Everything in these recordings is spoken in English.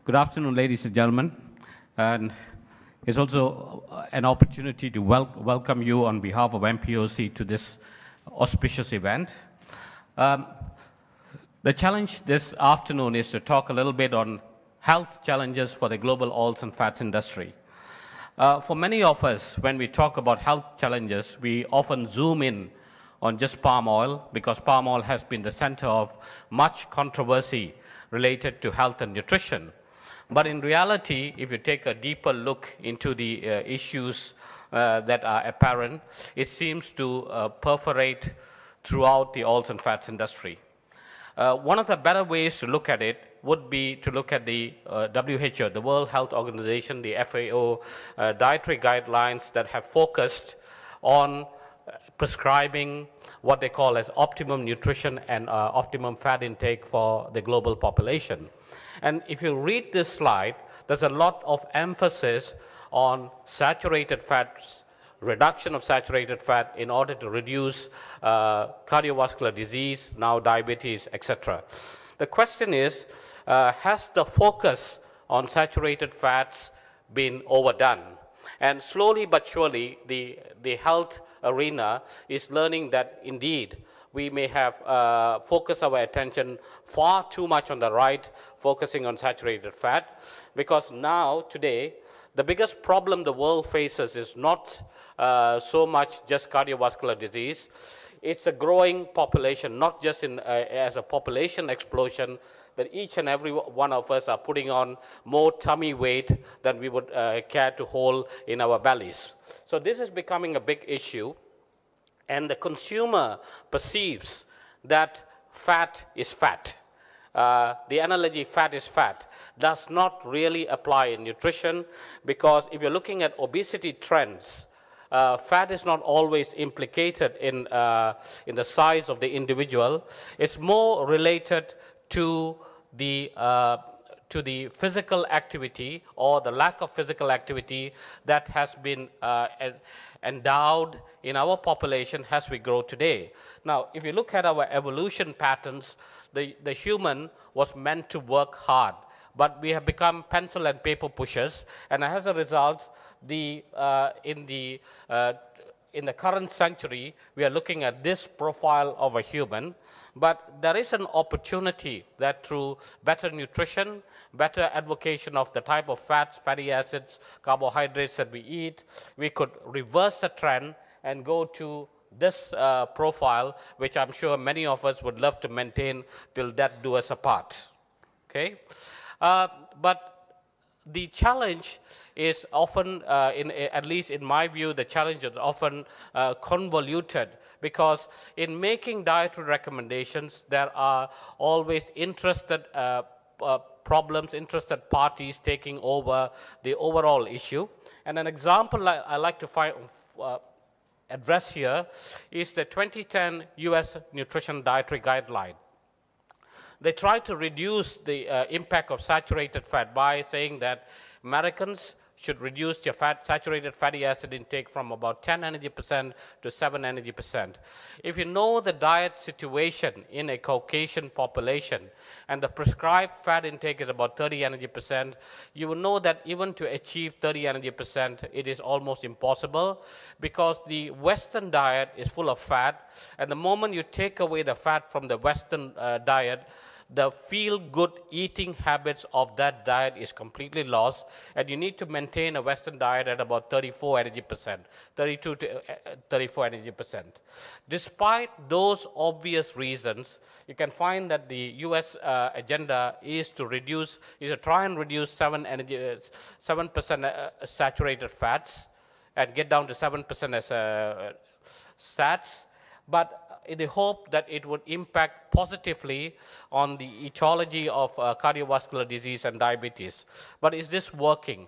Good afternoon, ladies and gentlemen. And it's also an opportunity to welcome you on behalf of MPOC to this auspicious event. The challenge this afternoon is to talk a little bit on health challenges for the global oils and fats industry. For many of us, when we talk about health challenges, we often zoom in on just palm oil because palm oil has been the center of much controversy related to health and nutrition. But in reality, if you take a deeper look into the issues that are apparent, it seems to perforate throughout the oils and fats industry. One of the better ways to look at it would be to look at the WHO, the World Health Organization, the FAO dietary guidelines that have focused on prescribing what they call as optimum nutrition and optimum fat intake for the global population. And if you read this slide, there's a lot of emphasis on saturated fats, reduction of saturated fat in order to reduce cardiovascular disease, now diabetes, etc. The question is, has the focus on saturated fats been overdone? And slowly but surely, the health arena is learning that indeed we may have focused our attention far too much on the right, focusing on saturated fat, because now, today, the biggest problem the world faces is not so much just cardiovascular disease. It's a growing population, not just as a population explosion, that each and every one of us are putting on more tummy weight than we would care to hold in our bellies. So this is becoming a big issue, and the consumer perceives that fat is fat. The analogy fat is fat does not really apply in nutrition, because if you're looking at obesity trends, fat is not always implicated in the size of the individual. It's more related to the physical activity or the lack of physical activity that has been endowed in our population as we grow today. Now, if you look at our evolution patterns, the human was meant to work hard, but we have become pencil and paper pushers, and as a result, in the current century, we are looking at this profile of a human. But there is an opportunity that through better nutrition, better advocation of the type of fats, fatty acids, carbohydrates that we eat, we could reverse the trend and go to this profile, which I'm sure many of us would love to maintain till death do us apart. Okay? But the challenge is often, at least in my view, the challenge is often convoluted, because in making dietary recommendations, there are always interested interested parties taking over the overall issue. And an example I like to address here is the 2010 US Nutrition Dietary Guideline. They tried to reduce the impact of saturated fat by saying that Americans should reduce your saturated fatty acid intake from about 10 energy percent to 7 energy percent. If you know the diet situation in a Caucasian population and the prescribed fat intake is about 30 energy percent, you will know that even to achieve 30 energy percent, it is almost impossible, because the Western diet is full of fat, and the moment you take away the fat from the Western diet, the feel-good eating habits of that diet is completely lost, and you need to maintain a Western diet at about 34 energy percent, 32 to 34 energy percent. Despite those obvious reasons, you can find that the US agenda is to try and reduce 7% saturated fats and get down to 7% as SATs, but in the hope that it would impact positively on the etiology of cardiovascular disease and diabetes. But is this working?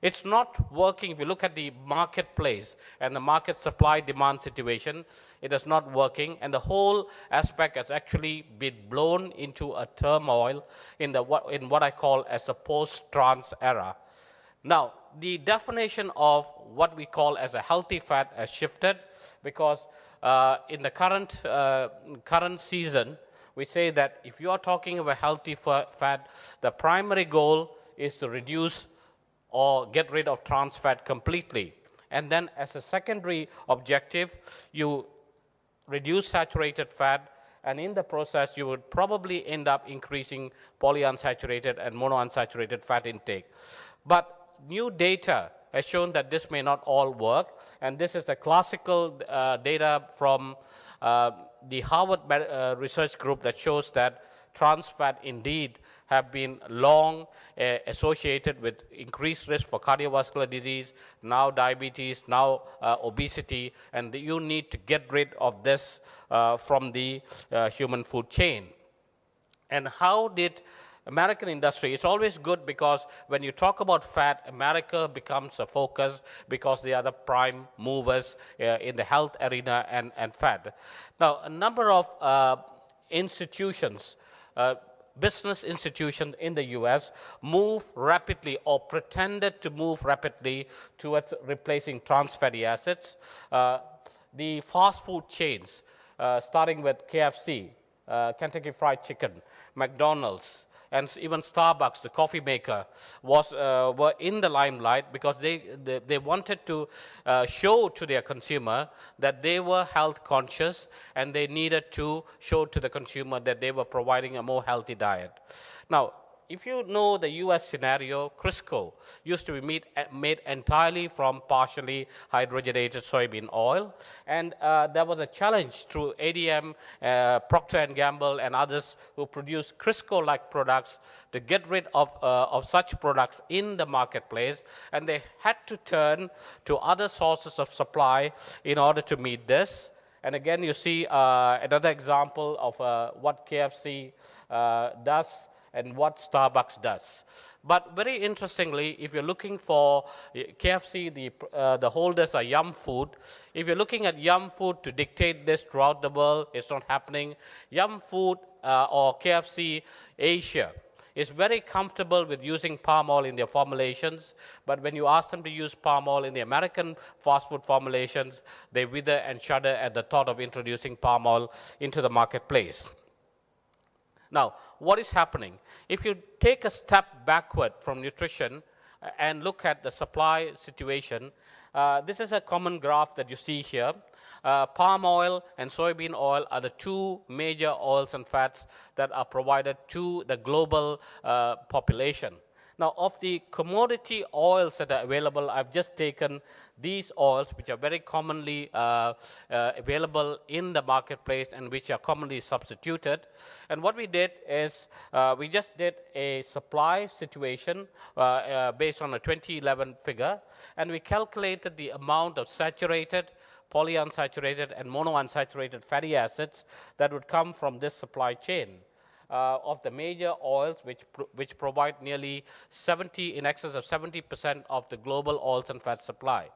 It's not working. If you look at the marketplace and the market supply-demand situation, it is not working, and the whole aspect has actually been blown into a turmoil in what I call as a post-trans era. Now, the definition of what we call as a healthy fat has shifted, because in the current season, we say that if you are talking about healthy fat, the primary goal is to reduce or get rid of trans fat completely. And then as a secondary objective, you reduce saturated fat, and in the process, you would probably end up increasing polyunsaturated and monounsaturated fat intake. But new data has shown that this may not all work, and this is the classical data from the Harvard research group that shows that trans fat indeed have been long associated with increased risk for cardiovascular disease, now diabetes, now obesity, and you need to get rid of this from the human food chain. And how did American industry, it's always good because when you talk about fat, America becomes a focus because they are the prime movers in the health arena and fat. Now, a number of institutions, business institutions in the US move rapidly or pretended to move rapidly towards replacing trans fatty acids. The fast food chains, starting with KFC, Kentucky Fried Chicken, McDonald's, and even Starbucks, the coffee maker, were in the limelight because they wanted to show to their consumer that they were health conscious, and they needed to show to the consumer that they were providing a more healthy diet. Now, if you know the US scenario, Crisco used to be made entirely from partially hydrogenated soybean oil, and there was a challenge through ADM, Procter & Gamble, and others who produce Crisco-like products to get rid of such products in the marketplace, and they had to turn to other sources of supply in order to meet this. And again, you see another example of what KFC does and what Starbucks does. But very interestingly, if you're looking for KFC, the holders are Yum Food. If you're looking at Yum Food to dictate this throughout the world, it's not happening. Yum Food or KFC Asia is very comfortable with using palm oil in their formulations, but when you ask them to use palm oil in the American fast food formulations, they wither and shudder at the thought of introducing palm oil into the marketplace. Now, what is happening? If you take a step backward from nutrition and look at the supply situation, this is a common graph that you see here. Palm oil and soybean oil are the two major oils and fats that are provided to the global population. Now, of the commodity oils that are available, I've just taken these oils, which are very commonly available in the marketplace and which are commonly substituted. And what we did is we just did a supply situation based on a 2011 figure, and we calculated the amount of saturated, polyunsaturated, and monounsaturated fatty acids that would come from this supply chain. Of the major oils which provide nearly in excess of 70% of the global oils and fat supply.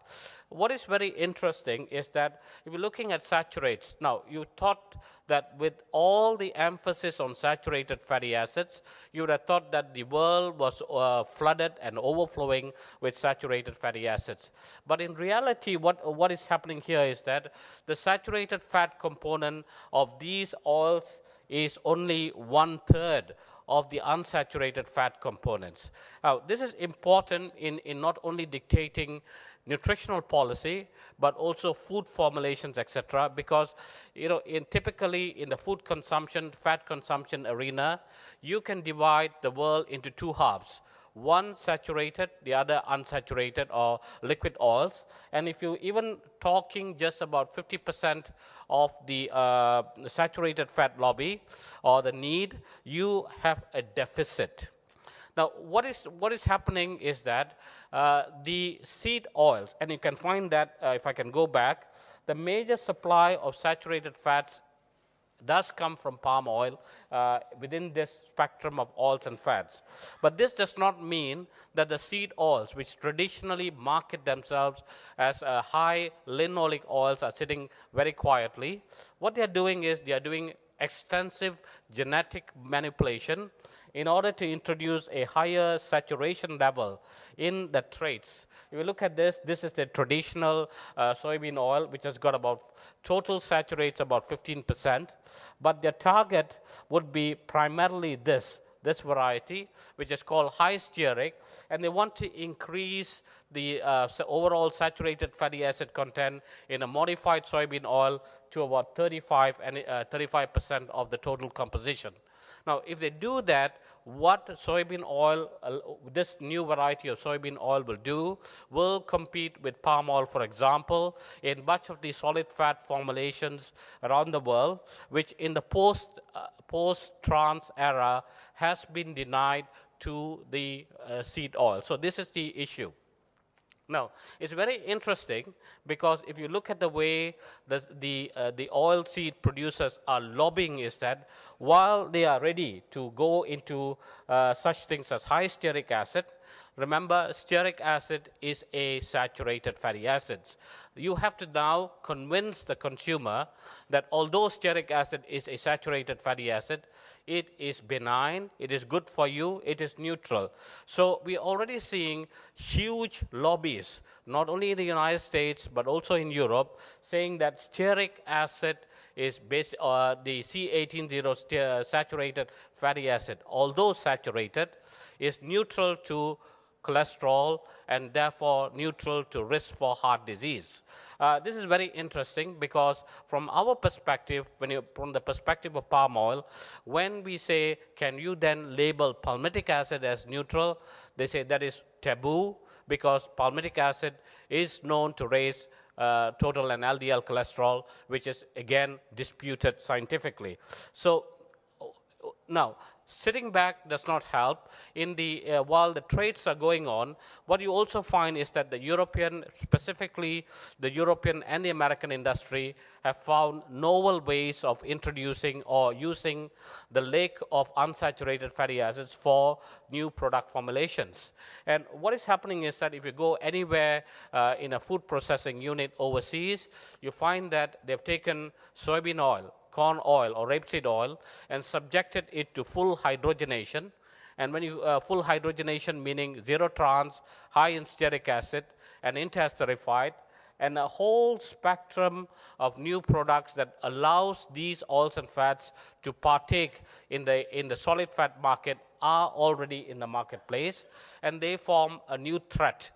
What is very interesting is that if you're looking at saturates, now you thought that with all the emphasis on saturated fatty acids, you would have thought that the world was flooded and overflowing with saturated fatty acids. But in reality, what is happening here is that the saturated fat component of these oils is only 1/3 of the unsaturated fat components. Now, this is important in not only dictating nutritional policy, but also food formulations, etc. Because, typically in the food consumption, fat consumption arena, you can divide the world into two halves. One saturated, the other unsaturated or liquid oils. And if you even talking just about 50% of the saturated fat lobby or the need, you have a deficit. Now, what is happening is that the seed oils, and you can find that, if I can go back, the major supply of saturated fats does come from palm oil within this spectrum of oils and fats. But this does not mean that the seed oils, which traditionally market themselves as high linoleic oils, are sitting very quietly. What they are doing is they are doing extensive genetic manipulation in order to introduce a higher saturation level in the traits. If you look at this is the traditional soybean oil, which has got about total saturates about 15%, but their target would be primarily this, this variety, which is called high stearic, and they want to increase the overall saturated fatty acid content in a modified soybean oil to about 35% of the total composition. Now, if they do that, what soybean oil, this new variety of soybean oil will compete with palm oil, for example, in much of the solid fat formulations around the world, which in the post-trans era has been denied to the seed oil. So this is the issue. Now, it's very interesting because if you look at the way the oil seed producers are lobbying, is that while they are ready to go into such things as high stearic acid, remember, stearic acid is a saturated fatty acids. You have to now convince the consumer that although stearic acid is a saturated fatty acid, it is benign, it is good for you, it is neutral. So we're already seeing huge lobbies, not only in the United States, but also in Europe, saying that stearic acid is based on the C18-0 saturated fatty acid, although saturated, is neutral to cholesterol and therefore neutral to risk for heart disease. This is very interesting because from our perspective, from the perspective of palm oil, when we say, can you then label palmitic acid as neutral, they say that is taboo because palmitic acid is known to raise total and LDL cholesterol, which is again disputed scientifically. So now, sitting back does not help. While the trades are going on, what you also find is that the European, specifically the European and the American industry, have found novel ways of introducing or using the lake of unsaturated fatty acids for new product formulations. And what is happening is that if you go anywhere in a food processing unit overseas, you find that they've taken soybean oil, corn oil or rapeseed oil and subjected it to full hydrogenation. And when you full hydrogenation meaning zero trans, high in stearic acid and interesterified, and a whole spectrum of new products that allows these oils and fats to partake in the solid fat market are already in the marketplace, and they form a new threat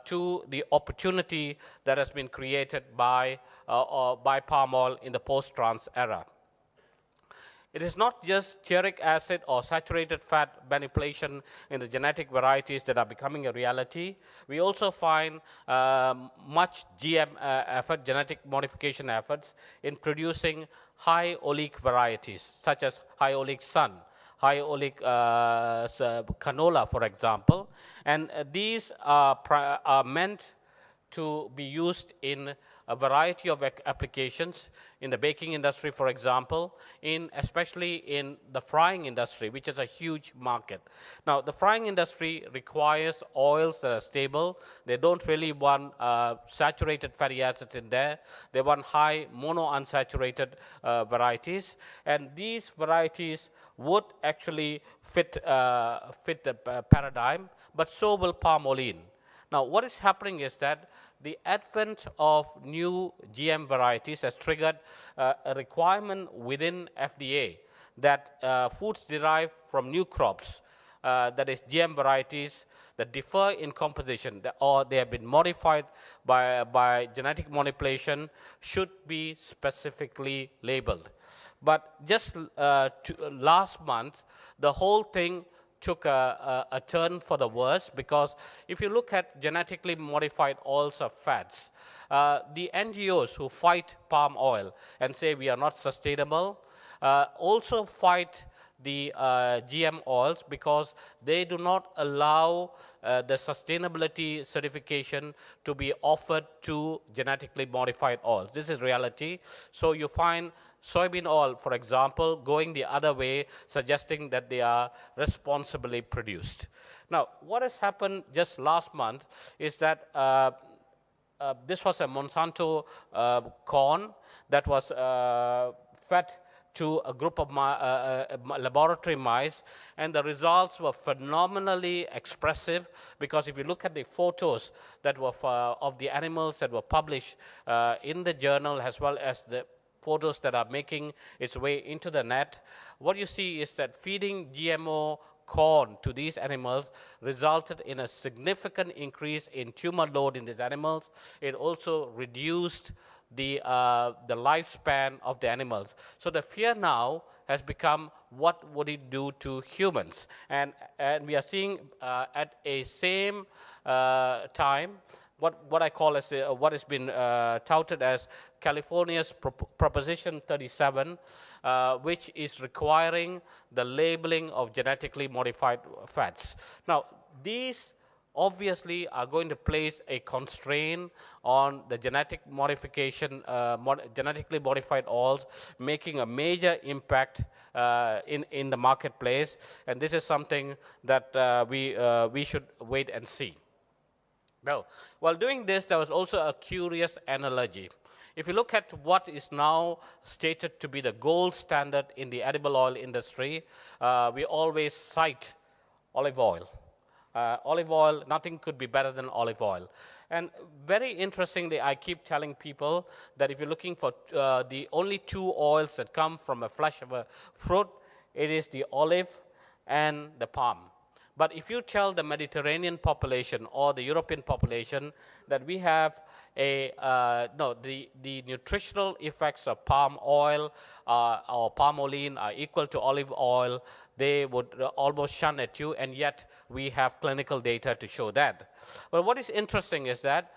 to the opportunity that has been created by palm oil in the post-trans era. It is not just stearic acid or saturated fat manipulation in the genetic varieties that are becoming a reality. We also find much GM effort, genetic modification efforts, in producing high oleic varieties, such as high oleic sun, high oleic canola, for example. And these are meant to be used in a variety of applications in the baking industry, for example, especially in the frying industry, which is a huge market. Now, the frying industry requires oils that are stable. They don't really want saturated fatty acids in there. They want high monounsaturated varieties, and these varieties would actually fit the paradigm, but so will palm oil. Now, what is happening is that the advent of new GM varieties has triggered a requirement within FDA that foods derived from new crops, that is GM varieties that differ in composition or they have been modified by genetic manipulation, should be specifically labeled. But just last month, the whole thing took a turn for the worse, because if you look at genetically modified oils or fats, the NGOs who fight palm oil and say we are not sustainable also fight the GM oils because they do not allow the sustainability certification to be offered to genetically modified oils. This is reality. So you find soybean oil, for example, going the other way, suggesting that they are responsibly produced. Now, what has happened just last month is that this was a Monsanto corn that was fed to a group of laboratory mice, and the results were phenomenally expressive, because if you look at the photos that were of the animals that were published in the journal, as well as the photos that are making its way into the net, what you see is that feeding GMO corn to these animals resulted in a significant increase in tumor load in these animals. It also reduced the lifespan of the animals. So the fear now has become, what would it do to humans? And we are seeing at a same time what I call as what has been touted as California's Proposition 37, which is requiring the labeling of genetically modified fats. Now, these obviously are going to place a constraint on the genetic modification, genetically modified oils, making a major impact in the marketplace. And this is something that we should wait and see. Now, while doing this, there was also a curious analogy. If you look at what is now stated to be the gold standard in the edible oil industry, we always cite olive oil. Olive oil, nothing could be better than olive oil. And very interestingly, I keep telling people that if you're looking for the only two oils that come from a flesh of a fruit, it is the olive and the palm. But if you tell the Mediterranean population or the European population that we have the nutritional effects of palm oil or palmolene are equal to olive oil, they would almost shun at you, and yet we have clinical data to show that. But what is interesting is that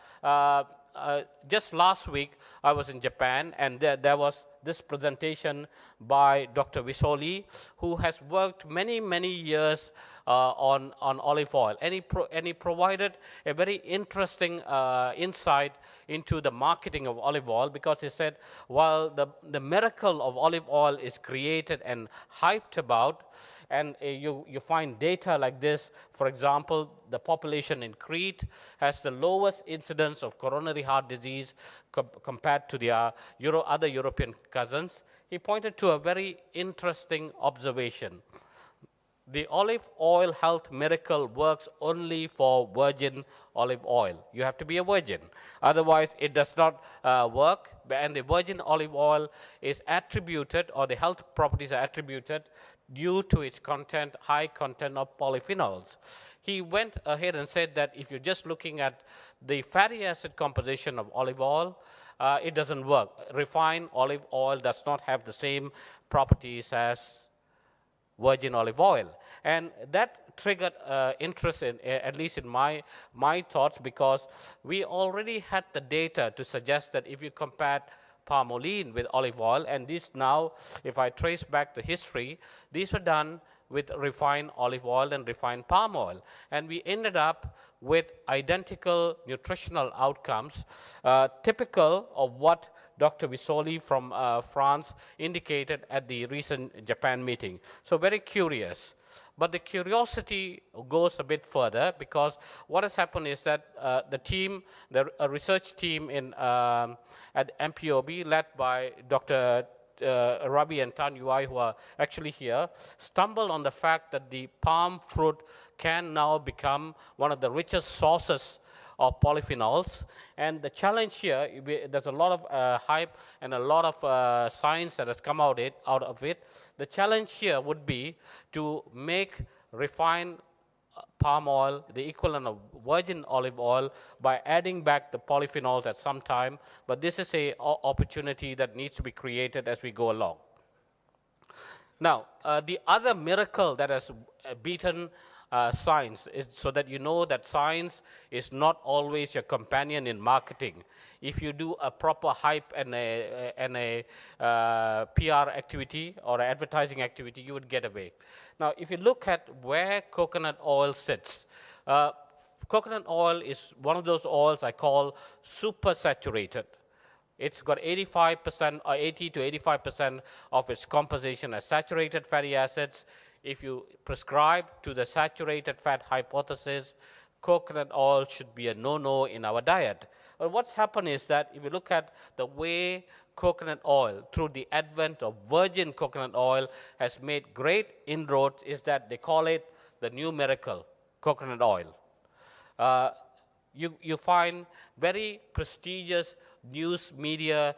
just last week I was in Japan, and there was this presentation by Dr. Visoli, who has worked many years on olive oil, and he provided a very interesting insight into the marketing of olive oil, because he said, while the miracle of olive oil is created and hyped about, and you find data like this. For example, the population in Crete has the lowest incidence of coronary heart disease compared to their other European cousins. He pointed to a very interesting observation. The olive oil health miracle works only for virgin olive oil. You have to be a virgin. Otherwise, it does not work. And the virgin olive oil is attributed, or the health properties are attributed, due to its content, high content of polyphenols. He went ahead and said that if you're just looking at the fatty acid composition of olive oil, it doesn't work. Refined olive oil does not have the same properties as virgin olive oil. And that triggered interest, at least in my thoughts, because we already had the data to suggest that if you compare palmolene with olive oil, and this now, if I trace back the history, these were done with refined olive oil and refined palm oil. And we ended up with identical nutritional outcomes, typical of what Dr. Visoli from France indicated at the recent Japan meeting. So very curious. But the curiosity goes a bit further, because what has happened is that a research team at MPOB, led by Dr. Rabi and Tan Yuai, who are actually here, stumbled on the fact that the palm fruit can now become one of the richest sources of polyphenols. And the challenge here, there's a lot of hype and a lot of science that has come out of it. The challenge here would be to make refined palm oil the equivalent of virgin olive oil by adding back the polyphenols at some time. But this is an opportunity that needs to be created as we go along. Now, the other miracle that has beaten science is, so that you know that science is not always your companion in marketing. If you do a proper hype and a PR activity or advertising activity, you would get away. Now, if you look at where coconut oil sits, coconut oil is one of those oils I call super saturated. It's got 85% or 80 to 85% of its composition as saturated fatty acids. If you prescribe to the saturated fat hypothesis, coconut oil should be a no-no in our diet. But what's happened is that if you look at the way coconut oil, through the advent of virgin coconut oil, has made great inroads, is that they call it the new miracle, coconut oil. you find very prestigious news media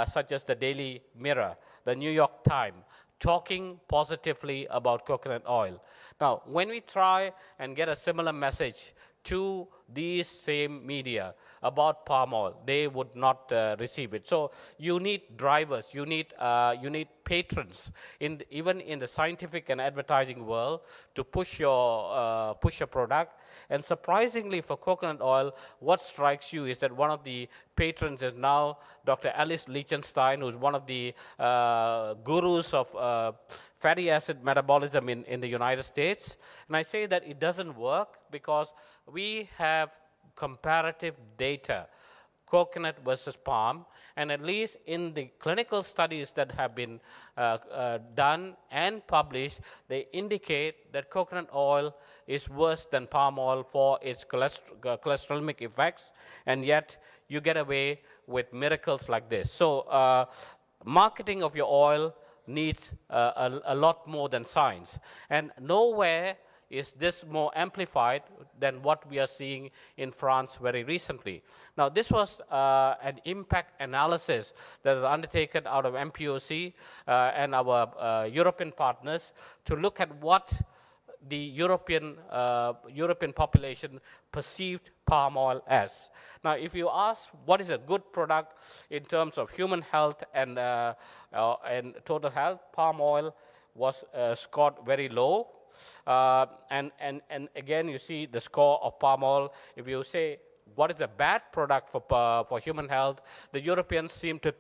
such as the Daily Mirror, the New York Times, talking positively about coconut oil. Now, when we try and get a similar message to these same media about palm oil, they would not receive it. So you need drivers, you need patrons, even in the scientific and advertising world, to push your product. And surprisingly for coconut oil, what strikes you is that one of the patrons is now Dr. Alice Lichtenstein, who's one of the gurus of fatty acid metabolism in the United States. And I say that it doesn't work because we have comparative data, coconut versus palm, and at least in the clinical studies that have been done and published, they indicate that coconut oil is worse than palm oil for its cholesterolic effects, and yet you get away with miracles like this. So marketing of your oil needs a lot more than science, and nowhere is this more amplified than what we are seeing in France very recently. Now, this was an impact analysis that was undertaken out of MPOC and our European partners to look at what the European population perceived palm oil as. Now, if you ask what is a good product in terms of human health and total health, palm oil was scored very low. And again, you see the score of palm oil. If you say what is a bad product for human health, the Europeans seem to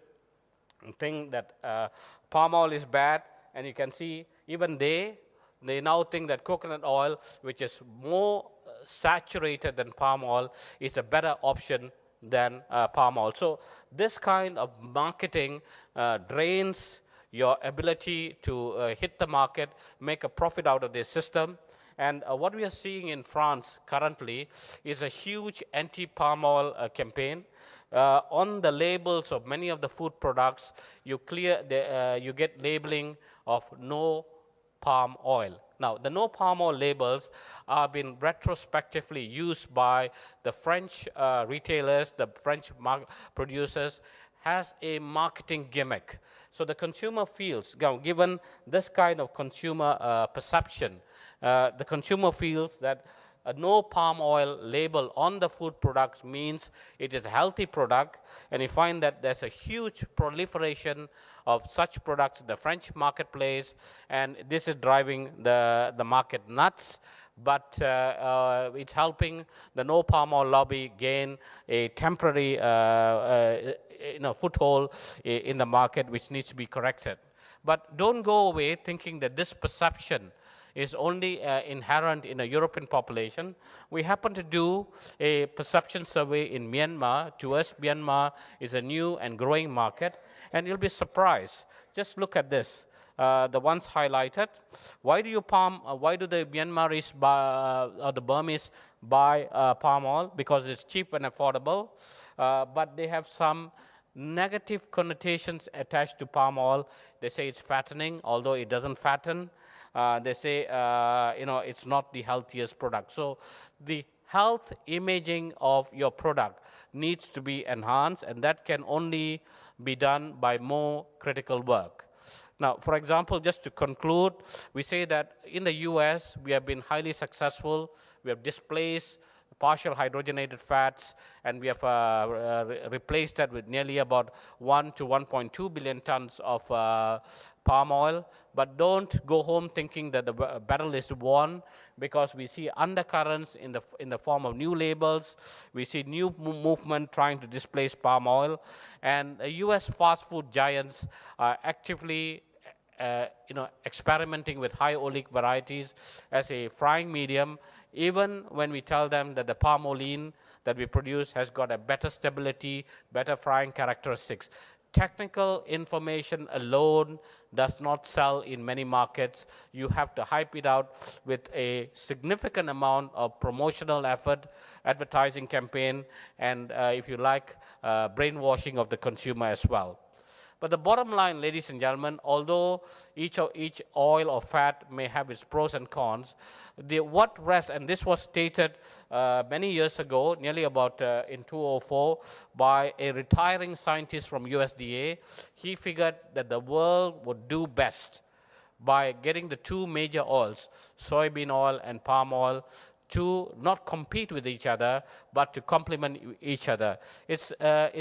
think that palm oil is bad, and you can see even they now think that coconut oil, which is more saturated than palm oil, is a better option than palm oil. So this kind of marketing drains your ability to hit the market, make a profit out of this system. And what we are seeing in France currently is a huge anti-palm oil campaign. On the labels of many of the food products, you get labeling of no palm oil. Now, the no palm oil labels are being retrospectively used by the French retailers, the French producers, has a marketing gimmick. So the consumer feels, given this kind of consumer perception, the consumer feels that a no palm oil label on the food products means it is a healthy product, and you find that there's a huge proliferation of such products in the French marketplace, and this is driving the market nuts. But it's helping the no palm oil lobby gain a temporary foothold in the market, which needs to be corrected. But don't go away thinking that this perception is only inherent in a European population. We happen to do a perception survey in Myanmar. To us, Myanmar is a new and growing market, and you'll be surprised. Just look at this. The ones highlighted. Why do the Myanmaris or the Burmese buy palm oil? Because it's cheap and affordable, but they have some negative connotations attached to palm oil. They say it's fattening, although it doesn't fatten. They say it's not the healthiest product. So the health imaging of your product needs to be enhanced, and that can only be done by more critical work. Now, for example, just to conclude, we say that in the US, we have been highly successful. We have displaced partial hydrogenated fats, and we have replaced that with nearly about 1 to 1.2 billion tons of palm oil. But don't go home thinking that the battle is won, because we see undercurrents in the form of new labels. We see new movement trying to displace palm oil, and US fast food giants are actively experimenting with high oleic varieties as a frying medium, even when we tell them that the palm olein that we produce has got a better stability, better frying characteristics. Technical information alone does not sell in many markets. You have to hype it out with a significant amount of promotional effort, advertising campaign, and if you like, brainwashing of the consumer as well. But the bottom line, ladies and gentlemen, although each oil or fat may have its pros and cons, what rests, and this was stated many years ago, nearly about in 2004, by a retiring scientist from USDA. He figured that the world would do best by getting the two major oils, soybean oil and palm oil, to not compete with each other, but to complement each other. It's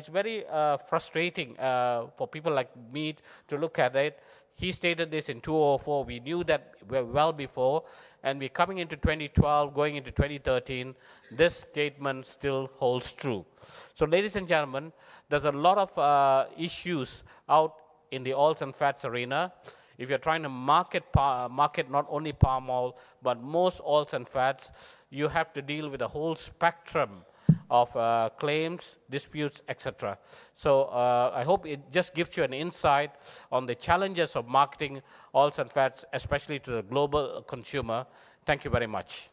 very frustrating for people like me to look at it. He stated this in 2004. We knew that well before, and we're coming into 2012, going into 2013. This statement still holds true. So, ladies and gentlemen, there's a lot of issues out in the oils and fats arena. If you're trying to market not only palm oil, but most oils and fats, you have to deal with a whole spectrum of claims, disputes, etc. So I hope it just gives you an insight on the challenges of marketing oils and fats, especially to the global consumer. Thank you very much.